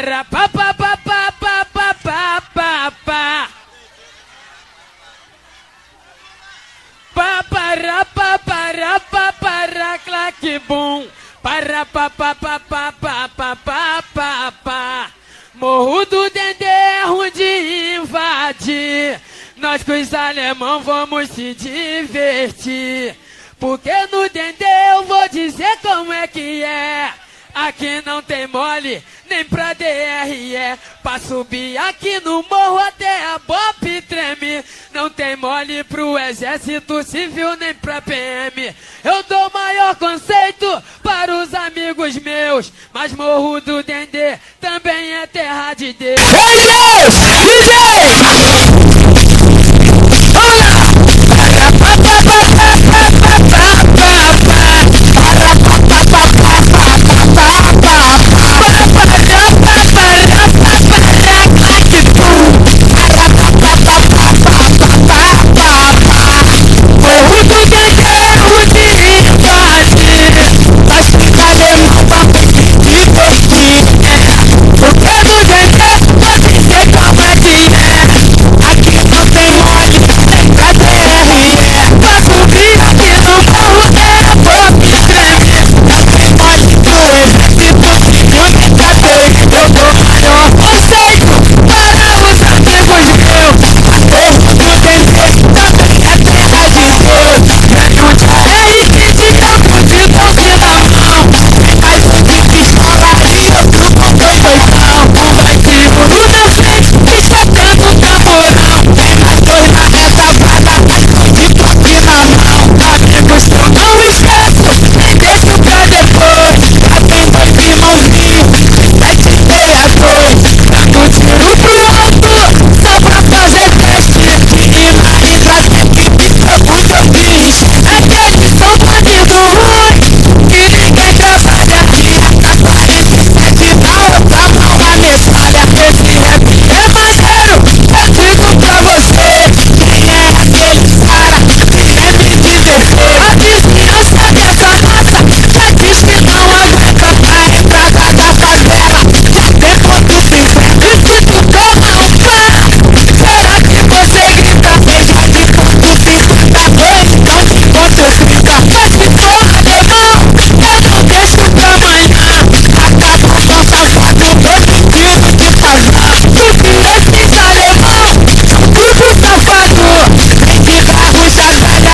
para pa pa pa pa pa pa pa pa pa pa para pa para claque bum para pa pa pa pa pa pa pa pa pa. Morro do Dendê é ruim de invadir. Nós com os alemão vamos se divertir. Porque no Dendê eu vou dizer como é que é. Aqui não tem mole, nem pra DRE. Pra subir aqui no morro até a BOP treme. Não tem mole pro exército civil, nem pra PM. Eu dou maior conceito para os amigos meus. Mas Morro do Dendê também é terra de Deus.